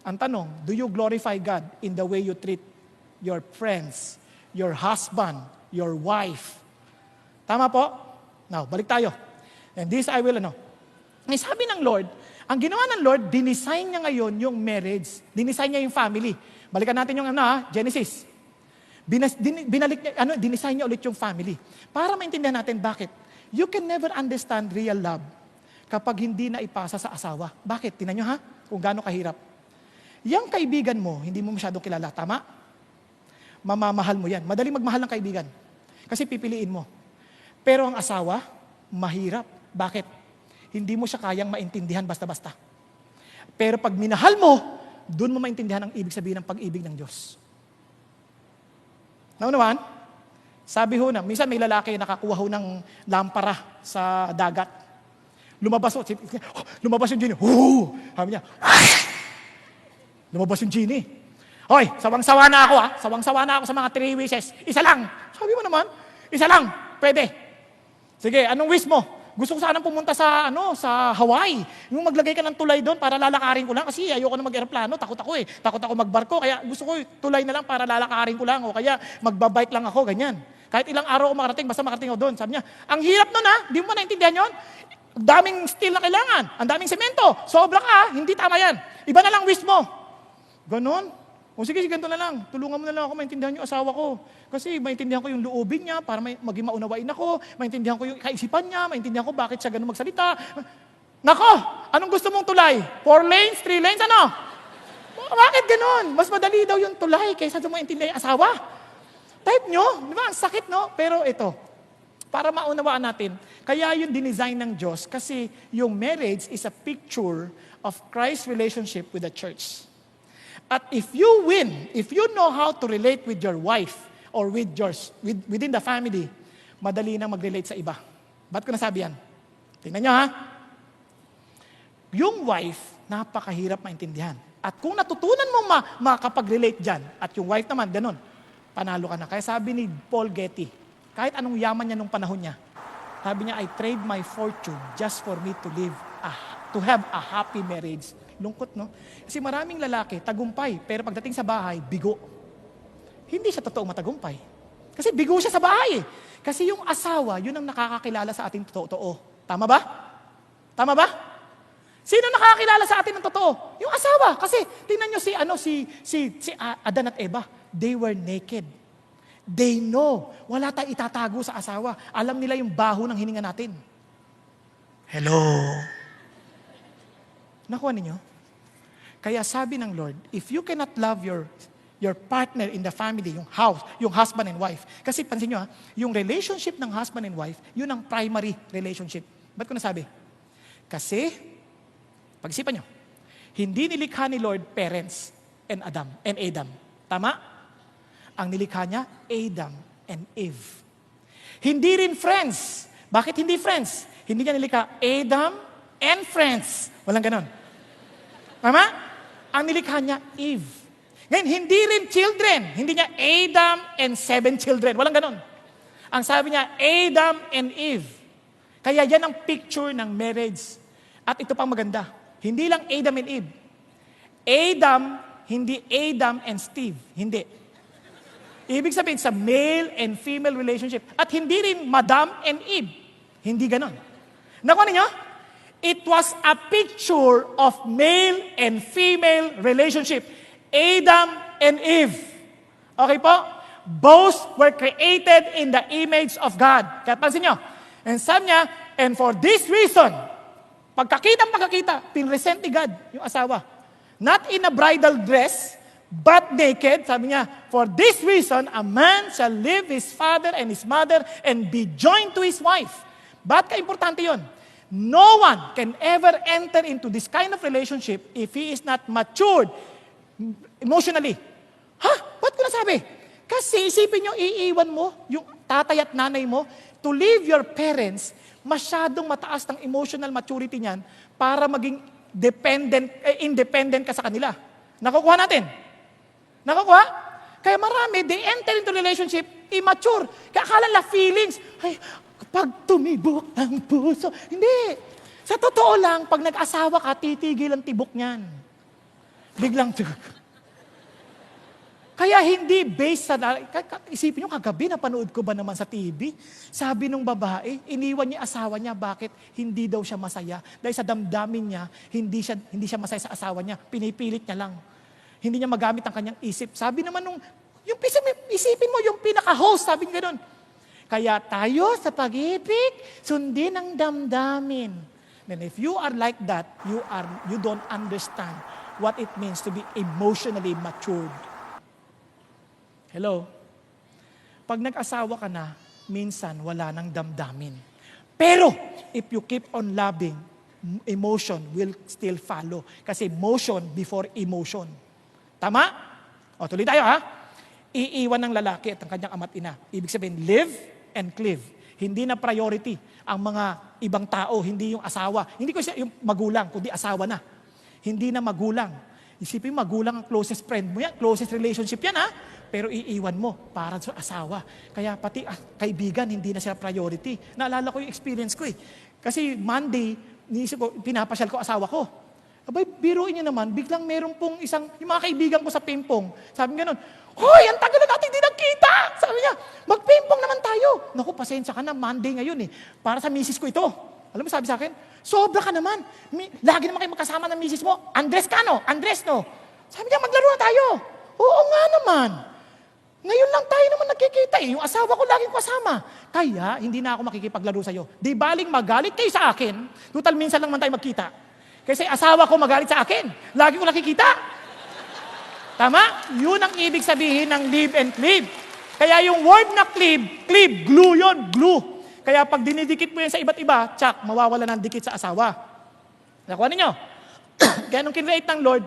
ang tanong, do you glorify God in the way you treat your friends, your husband, your wife? Tama po? Now, balik tayo. And this I will, May sabi ng Lord, ang ginawa ng Lord, dinesign niya ngayon yung marriage. Dinesign niya yung family. Balikan natin yung Genesis. Dinesign niya ulit yung family. Para maintindihan natin bakit. You can never understand real love kapag hindi na ipasa sa asawa. Bakit? Tingnan nyo kung gaano kahirap. Yang kaibigan mo, hindi mo masyadong kilala. Tama? Mamamahal mo yan. Madaling magmahal ng kaibigan. Kasi pipiliin mo. Pero ang asawa, mahirap. Bakit? Hindi mo siya kayang maintindihan basta-basta. Pero pag minahal mo, doon mo maintindihan ang ibig sabihin ng pag-ibig ng Diyos. Naunawan? Sabi minsan may lalaki nakakuha ng lampara sa dagat. Lumabas yung genie. Sabi niya, lumabas yung genie. Hoy, sawang-sawa na ako Sawang-sawa na ako sa mga 3 wishes. Isa lang. Sabi mo naman, isa lang, pwede. Sige, anong wish mo? Gusto ko sanang pumunta sa Hawaii. Yung maglagay ka ng tulay doon para lalakarin ko lang. Kasi ayoko na mag-aeroplano, takot ako eh. Takot ako magbarko, kaya gusto ko tulay na lang para lalakarin ko lang. O kaya magbabike lang ako, ganyan. Kahit ilang araw ako makarating, basta makarating ako doon. Sabi niya, ang hirap nun ha, di mo ba naintindihan yun? Ang daming steel na kailangan, ang daming semento, sobra ka, hindi tama yan. Iba na lang wish mo. Ganon. O sige, ganito na lang. Tulungan mo na lang ako maintindihan yung asawa ko. Kasi maintindihan ko yung loobin niya para maging maunawain ako. Maintindihan ko yung kaisipan niya. Maintindihan ko bakit siya ganun magsalita. Nako! Anong gusto mong tulay? 4 lanes? 3 lanes? Ano? Bakit ganun? Mas madali daw yung tulay kaysa sa maintindihan yung asawa. Type nyo. Di ba? Ang sakit, no? Pero ito, para maunawaan natin, kaya yung dinesign ng Diyos kasi yung marriage is a picture of Christ's relationship with the church. At if you win, if you know how to relate with your wife or within the family, madali na mag-relate sa iba. Ba't ko nasabi yan? Tingnan nyo ha. Yung wife, napakahirap maintindihan. At kung natutunan mo makapag-relate dyan, at yung wife naman, ganun, panalo ka na. Kaya sabi ni Paul Getty, kahit anong yaman niya nung panahon niya, sabi niya, I trade my fortune just for me to to have a happy marriage. Lungkot, no? Kasi maraming lalaki, tagumpay, pero pagdating sa bahay, bigo. Hindi siya totoong matagumpay. Kasi bigo siya sa bahay. Kasi yung asawa, yun ang nakakakilala sa ating totoo. Tama ba? Tama ba? Sino nakakakilala sa atin ng totoo? Yung asawa. Kasi tingnan nyo si Adan at Eva. They were naked. They know. Wala tayong itatago sa asawa. Alam nila yung baho ng hininga natin. Hello? Nakuha ninyo? Kaya sabi ng Lord, if you cannot love your partner in the family, yung house, yung husband and wife. Kasi pansin nyo yung relationship ng husband and wife, yun ang primary relationship. Ba't ko nasabi? Kasi, pag-isipan nyo, hindi nilikha ni Lord parents and Adam. Tama? Ang nilikha niya, Adam and Eve. Hindi rin friends. Bakit hindi friends? Hindi niya nilikha Adam and friends. Walang ganon. Tama? Ang nilikha niya, Eve. Ngayon, hindi rin children. Hindi niya Adam and 7 children. Walang ganon. Ang sabi niya, Adam and Eve. Kaya yan ang picture ng marriage. At ito pang maganda. Hindi lang Adam and Eve. Adam, hindi Adam and Steve. Hindi. Ibig sabihin sa male and female relationship. At hindi rin Madam and Eve. Hindi ganon. Nakuha niyo? It was a picture of male and female relationship. Adam and Eve. Okay po? Both were created in the image of God. Kaya pansin nyo. And sabi niya, and for this reason, pagkakita, pinresent ni God yung asawa. Not in a bridal dress, but naked. Sabi niya, for this reason, a man shall leave his father and his mother and be joined to his wife. Ba't ka-importante yun? No one can ever enter into this kind of relationship if he is not matured emotionally. Ha? Ba't ko nasabi? Kasi isipin nyo, iiwan mo yung tatay at nanay mo to leave your parents, masyadong mataas ng emotional maturity niyan para maging independent ka sa kanila. Nakukuha natin? Nakukuha? Kaya marami, they enter into relationship immature. Kaya akala nila feelings. Ay, pag tumibok ang puso. Hindi. Sa totoo lang, pag nag-asawa ka, titigil ang tibok niyan. Biglang, kaya hindi based sa, isipin nyo, kagabi napanood ko ba naman sa TV? Sabi nung babae, iniwan niya asawa niya, bakit? Hindi daw siya masaya. Dahil sa damdamin niya, hindi siya masaya sa asawa niya. Pinipilit niya lang. Hindi niya magamit ang kanyang isip. Sabi naman isipin mo, yung pinaka-host, sabi niya gano'n. Kaya tayo sa pag-ibig, sundin ang damdamin. And if you are like that, you don't understand what it means to be emotionally matured. Hello? Pag nag-asawa ka na, minsan wala nang damdamin. Pero, if you keep on loving, emotion will still follow. Kasi motion before emotion. Tama? O, tuloy tayo ha. Iiwan ng lalaki at ang kanyang ama't ina. Ibig sabihin, live and cleave. Hindi na priority ang mga ibang tao, hindi yung asawa. Hindi ko siya yung magulang, kundi asawa na. Hindi na magulang. Isipin mo, magulang ang closest friend mo yan, closest relationship yan ha, pero iiwan mo para sa asawa. Kaya pati kaibigan, hindi na sila priority. Naalala ko yung experience ko eh. Kasi Monday, niisip ko, pinapasyal ko asawa ko. Abay, biruin niyo naman, biglang meron pong yung mga kaibigan ko sa pimpong, sabi nga nun, hoy, ang tagal na natin di nagkita! Sabi niya, magpimpong naman tayo. Naku, pasensya ka na, Monday ngayon eh. Para sa misis ko ito. Alam mo, sabi sa akin, sobra ka naman. Lagi naman kayo magkasama ng misis mo. Andres ka no? Andres no? Sabi niya, maglaro na tayo. Oo nga naman. Ngayon lang tayo naman nagkikita eh. Yung asawa ko laging kasama. Kaya, hindi na ako makikipaglaro sa'yo. Di baling magalit kayo sa akin. Total, minsan lang man tayo magkita. Kasi asawa ko magalit sa akin. Lagi ko nakikita. Tama? Yun ang ibig sabihin ng live and cleave. Kaya yung word na cleave, glue yun, glue. Kaya pag dinidikit mo yan sa iba't iba, tsak, mawawala ng dikit sa asawa. Nakuha ninyo? Kaya nung kinreate ng Lord,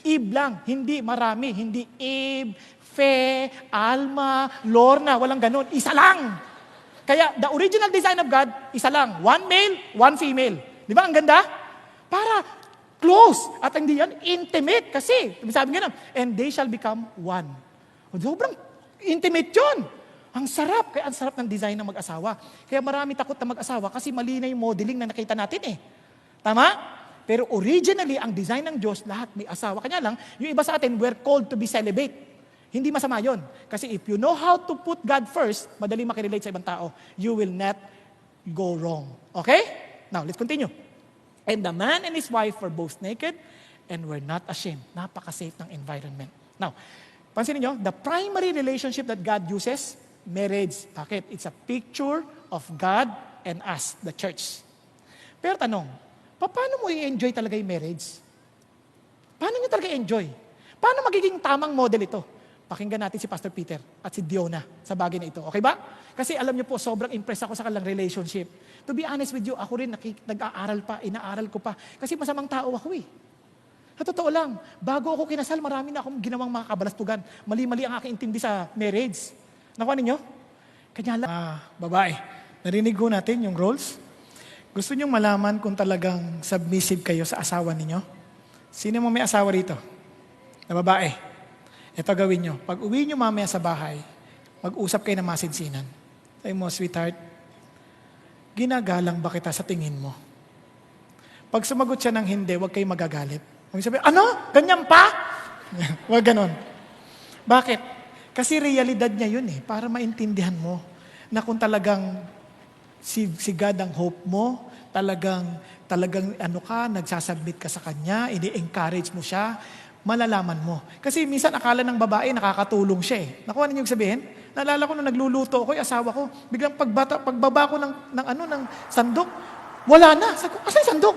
Eve lang, hindi marami, hindi Eve, Fe, Alma, Lorna, walang ganun. Isa lang. Kaya the original design of God, isa lang. One male, one female. Di ba? Ang ganda? Para close. At hindi yan intimate. Kasi, sabi nga na, and they shall become one. Sobrang intimate yun. Ang sarap. Kaya ang sarap ng design ng mag-asawa. Kaya marami takot na mag-asawa kasi mali na yung modeling na nakita natin eh. Tama? Pero originally, ang design ng Diyos, lahat may asawa. Kanya lang, yung iba sa atin, we're called to be celibate. Hindi masama yon. Kasi if you know how to put God first, madali makirelate sa ibang tao. You will not go wrong. Okay? Now, let's continue. And the man and his wife were both naked and were not ashamed. Napaka-safe ng environment. Now, pansinin nyo, the primary relationship that God uses, marriage. Bakit? It's a picture of God and us, the church. Pero tanong, paano mo i-enjoy talaga yung marriage? Paano nyo talaga i-enjoy? Paano magiging tamang model ito? Pakinggan natin si Pastor Peter at si Diona sa bagay na ito. Okay ba? Kasi alam niyo po, sobrang impressed ako sa kanilang relationship. To be honest with you, ako rin nag-aaral pa, inaaral ko pa. Kasi masamang tao ako eh. Sa totoo lang, bago ako kinasal, marami na akong ginawang mga kabalastugan. Mali-mali ang aking intindi sa marriage. Nakuha ninyo? Kanya lang, babae, narinig ko natin yung roles. Gusto niyong malaman kung talagang submissive kayo sa asawa ninyo? Sino mo may asawa rito? Na babae. Ito gawin nyo. Pag uwi nyo mamaya sa bahay, mag-usap kayo ng masinsinan. Sabi mo, sweetheart, ginagalang ba kita sa tingin mo? Pag sumagot siya ng hindi, huwag kayo magagalit. Huwag sabi, ano? Ganyan pa? Huwag ganon. Bakit? Kasi realidad niya yun eh, para maintindihan mo na kung talagang si God ang hope mo, talagang nagsasubmit ka sa Kanya, ini-encourage mo siya, malalaman mo. Kasi minsan akala ng babae nakakatulong siya eh. Nakuha ninyo sabihin? Naalala ko nung nagluluto ako, yung asawa ko, biglang pagbaba ko ng sandok, wala na. Sabi ko, asan yung sandok?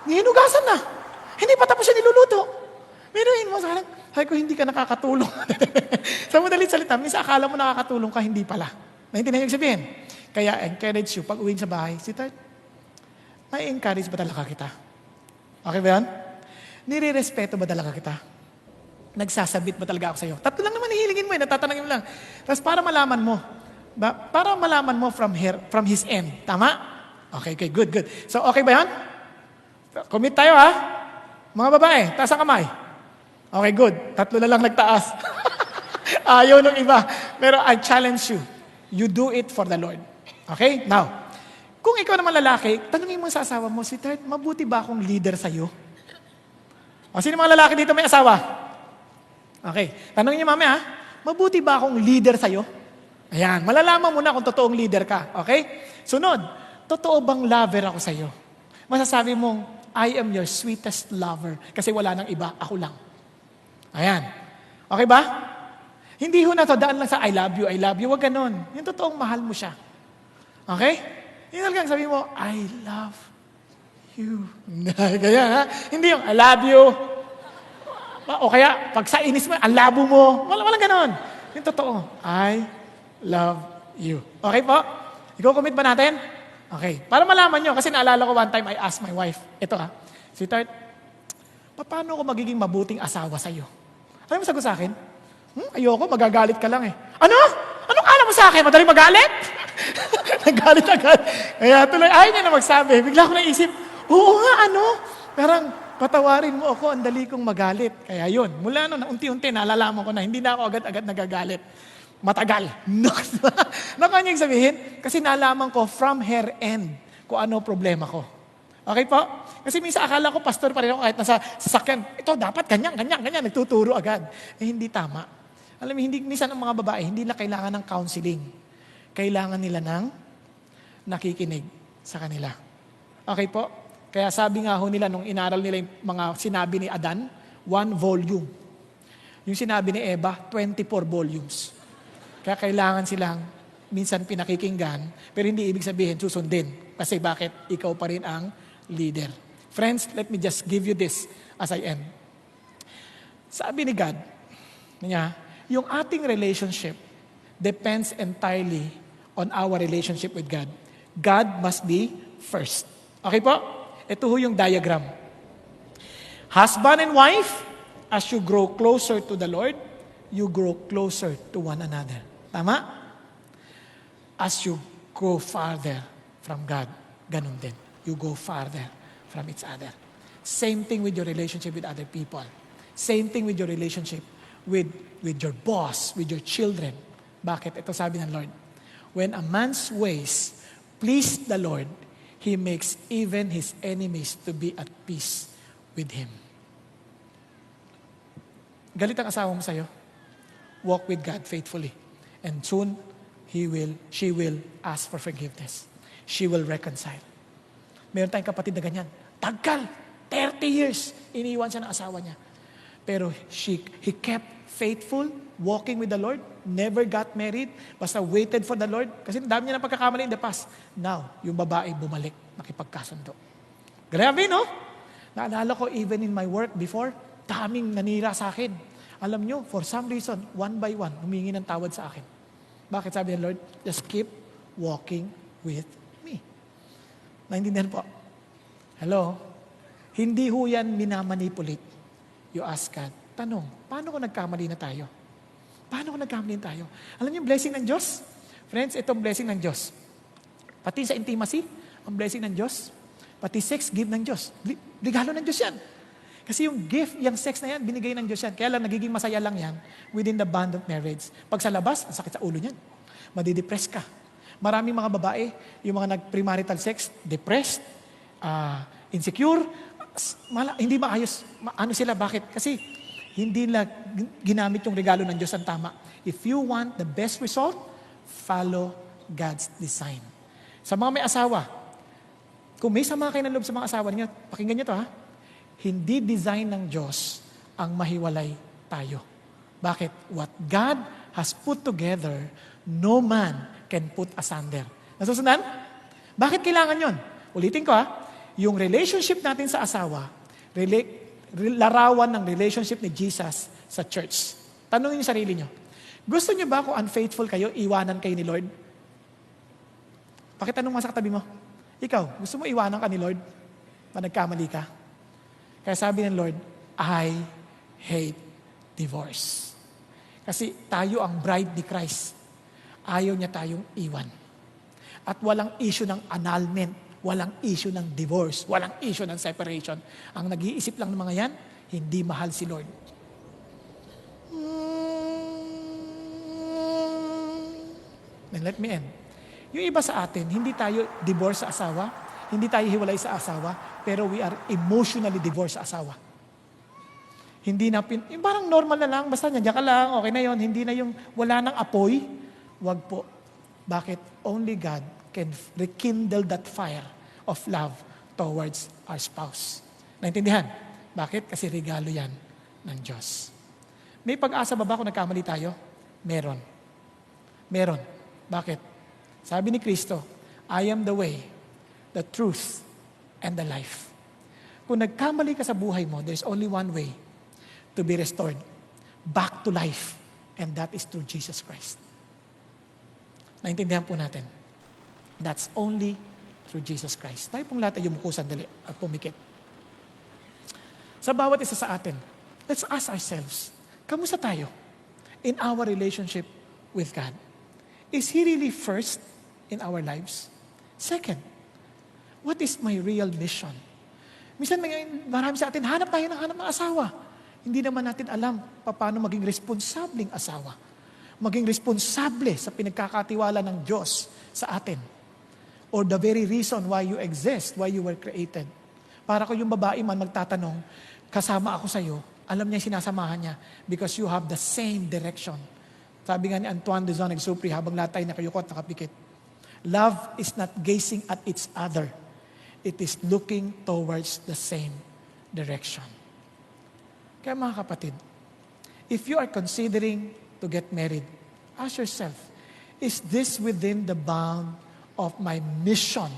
Hinugasan na. Hindi pa tapos siya niluluto. Meron mo, sabi ko, hindi ka nakakatulong. Sa madalit salita, minsan akala mo nakakatulong ka, hindi pala. Naintindihan niyo sabihin? Kaya encourage you, pag uwi sa bahay, sweetheart, may encourage ba talaga kita? Okay ba yan? Nire-respeto ba talaga kita? Nagsasabit ba talaga ako sa'yo? Tatlo lang naman hihilingin mo, natatanungin mo lang. Tapos para malaman mo from his end. Tama? Okay, good. So, okay ba yan? Commit tayo ha? Mga babae, taas ang kamay. Okay, good. Tatlo na lang nagtaas. Ayaw ng iba. Pero I challenge you. You do it for the Lord. Okay? Now, kung ikaw naman lalaki, tanungin mo sa asawa mo, sweetheart, mabuti ba akong leader sa'yo? O, sino mga lalaki dito may asawa? Okay. Tanongin niyo mamaya, mabuti ba akong leader sa'yo? Ayan. Malalaman mo na kung totoong leader ka. Okay? Sunod, totoo bang lover ako sa'yo? Masasabi mong, I am your sweetest lover. Kasi wala nang iba, ako lang. Ayan. Okay ba? Hindi ho na to, daan lang sa I love you. Huwag ganon. Yung totoong mahal mo siya. Okay? Yung talagang sabi mo, I love you. Kaya ha? Hindi yung, I love you. O kaya, pag sa inis mo, ang labo mo. Walang ganon. Yung totoo, I love you. Okay po? Iko-commit ba natin? Okay. Para malaman nyo, kasi naalala ko one time, I asked my wife, ito ha, sweetheart, paano ko magiging mabuting asawa sa'yo? Ano mo sagot sa akin? Ayoko, magagalit ka lang eh. Ano? Anong kala mo sa akin? Madaling magalit? Nagalit agad. Kaya tuloy, ayaw niya na magsabi. Bigla ko naisip, oo nga, ano? Parang, Patawarin mo ako, ang dali kong magalit. Kaya yun, mula noon, unti-unti, nalalaman ko na, hindi na ako agad-agad nagagalit. Matagal. Naku, ano yung sabihin? Kasi nalaman ko from her end kung ano problema ko. Okay po? Kasi minsan akala ko pastor pa rin ako kahit nasa sasakyan. Ito dapat ganyan, nagtuturo agad. Hindi tama. Alam mo, hindi, minsan ang mga babae, hindi na kailangan ng counseling. Kailangan nila ng nakikinig sa kanila. Okay po? Kaya sabi nga ho nila, nung inaral nila yung mga sinabi ni Adan, 1 volume. Yung sinabi ni Eva, 24 volumes. Kaya kailangan silang minsan pinakikinggan, pero hindi ibig sabihin susundin. Kasi bakit? Ikaw pa rin ang leader. Friends, let me just give you this as I end. Sabi ni God, yung ating relationship depends entirely on our relationship with God. God must be first. Okay po? Ito ho yung diagram. Husband and wife, as you grow closer to the Lord, you grow closer to one another. Tama? As you go farther from God, ganun din. You go farther from each other. Same thing with your relationship with other people. Same thing with your relationship with your boss, with your children. Bakit? Ito sabi ng Lord. When a man's ways please the Lord, he makes even his enemies to be at peace with him. Galit ang asawa mo sa'yo? Walk with God faithfully. And soon, she will ask for forgiveness. She will reconcile. Meron tayong kapatid na ganyan. Tagal, 30 years, iniwan siya ng asawa niya. Pero he kept faithful, walking with the Lord, never got married, basta waited for the Lord. Kasi dami niya ng pagkakamali in the past. Now, yung babae bumalik, nakipagkasundo. Grabe, no? Naalala ko, even in my work before, daming nanira sa akin. Alam nyo, for some reason, one by one, humingi ng tawad sa akin. Bakit sabi ng Lord? Just keep walking with me. Naintindihan po? Hello? Hindi ho yan minamanipulate. You ask God, tanong, paano kung nagkamali na tayo? Paano kung nagkamali na tayo? Alam niyo yung blessing ng Diyos? Friends, itong blessing ng Diyos. Pati sa intimacy, ang blessing ng Diyos. Pati sex, give ng Diyos. Regalo ng Diyos yan. Kasi yung gift, yung sex na yan, binigay ng Diyos yan. Kaya lang, nagiging masaya lang yan within the bond of marriage. Pag sa labas, ang sakit sa ulo niyan. Madidepress ka. Maraming mga babae, yung mga nag-premarital sex, depressed, insecure, hindi maayos. Ano sila? Bakit? Kasi hindi nila ginamit yung regalo ng Diyos ang tama. If you want the best result, follow God's design. Sa mga may asawa, kung may sama kayo ng loob sa mga asawa niyo, pakinggan niyo to ha. Hindi design ng Diyos ang mahiwalay tayo. Bakit? What God has put together, no man can put asunder. Nasusundan? Bakit kailangan yon? Ulitin ko ha. Yung relationship natin sa asawa, larawan ng relationship ni Jesus sa church. Tanungin niyo sarili niyo. Gusto niyo ba kung unfaithful kayo, iwanan kayo ni Lord? Pakitanong mo sa katabi mo. Ikaw, gusto mo iwanan ka ni Lord? Pa nagkamali ka? Kaya sabi ng Lord, I hate divorce. Kasi tayo ang bride ni Christ. Ayaw niya tayong iwan. At walang issue ng annulment, walang issue ng divorce, walang issue ng separation. Ang nag-iisip lang ng mga yan, hindi mahal si Lord. Then let me end. Yung iba sa atin, hindi tayo divorce sa asawa, hindi tayo hiwalay sa asawa, pero we are emotionally divorced sa asawa. Hindi na, yung parang normal na lang, basta nandiyan ka lang, okay na yon, hindi na yung wala nang apoy, wag po. Bakit? Only God can rekindle that fire of love towards our spouse. Naintindihan? Bakit? Kasi regalo yan ng Diyos. May pag-asa ba kung nagkamali tayo? Meron. Meron. Bakit? Sabi ni Kristo, I am the way, the truth, and the life. Kung nagkamali ka sa buhay mo, there's only one way to be restored back to life, and that is through Jesus Christ. Naintindihan po natin. That's only through Jesus Christ. Tayo pong lahat ay yumuko sandali at pumikit. Sa bawat isa sa atin, let's ask ourselves, kamusta tayo in our relationship with God? Is He really first in our lives? Second, what is my real mission? Minsan marami sa atin, hanap ng asawa. Hindi naman natin alam paano maging responsableng asawa. Maging responsable sa pinagkakatiwala ng Diyos sa atin. Or the very reason why you exist, why you were created. Para ko yung babae man magtatanong, kasama ako sa iyo, alam niya sinasamahan niya because you have the same direction. Sabi nga ni Antoine de Saint-Exupéry habang latay nakayukot, nakapikit, love is not gazing at each other. It is looking towards the same direction. Kaya mga kapatid, if you are considering to get married, ask yourself, is this within the bound of my mission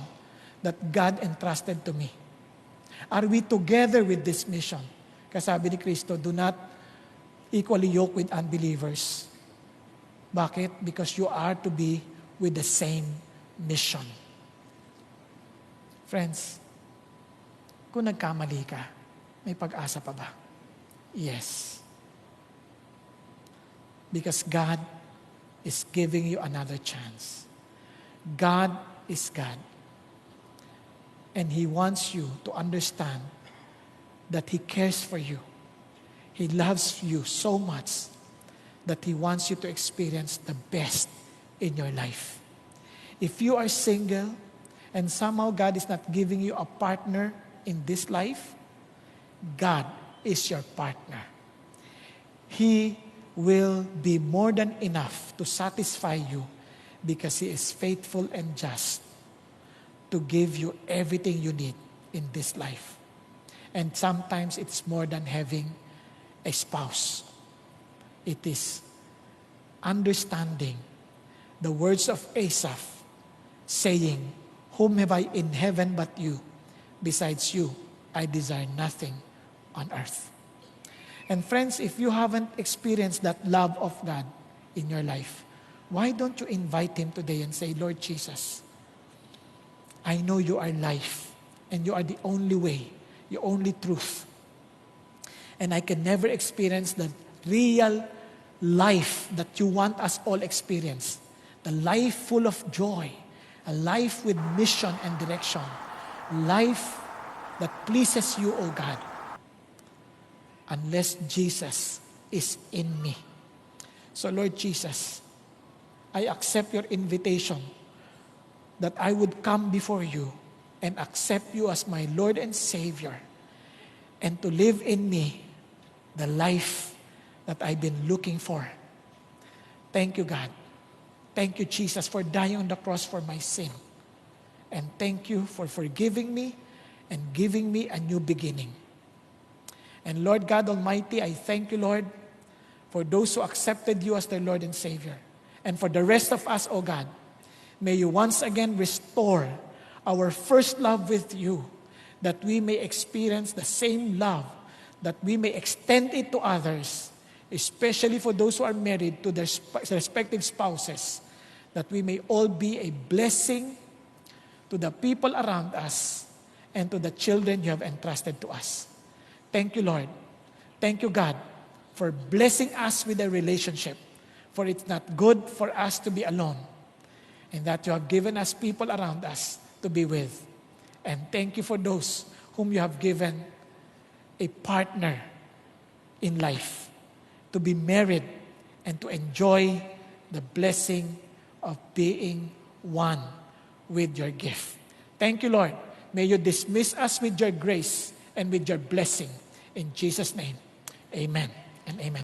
that God entrusted to me? Are we together with this mission? Kasi sabi ni Kristo, do not equally yoke with unbelievers. Bakit? Because you are to be with the same mission. Friends, kung nagkamali ka, may pag-asa pa ba? Yes. Because God is giving you another chance. God is God. And He wants you to understand that He cares for you. He loves you so much that He wants you to experience the best in your life. If you are single, and somehow God is not giving you a partner in this life, God is your partner. He will be more than enough to satisfy you because He is faithful and just to give you everything you need in this life. And sometimes it's more than having a spouse. It is understanding the words of Asaph saying, whom have I in heaven but you? Besides you, I desire nothing on earth. And friends, if you haven't experienced that love of God in your life, why don't you invite Him today and say, Lord Jesus, I know you are life, and you are the only way, the only truth. And I can never experience the real life that you want us all experience. The life full of joy, a life with mission and direction, life that pleases you, O God, unless Jesus is in me. So Lord Jesus, I accept your invitation that I would come before you and accept you as my Lord and Savior, and to live in me the life that I've been looking for. Thank you, God. Thank you, Jesus, for dying on the cross for my sin. And thank you for forgiving me and giving me a new beginning. And Lord God Almighty, I thank you, Lord, for those who accepted you as their Lord and Savior. And for the rest of us, O God, may you once again restore our first love with you, that we may experience the same love, that we may extend it to others, especially for those who are married to their respective spouses, that we may all be a blessing to the people around us and to the children you have entrusted to us. Thank you, Lord. Thank you, God, for blessing us with a relationship, for it's not good for us to be alone, and that you have given us people around us to be with. And thank you for those whom you have given a partner in life, to be married and to enjoy the blessing of being one with your gift. Thank you, Lord. May you dismiss us with your grace and with your blessing. In Jesus' name, amen and amen.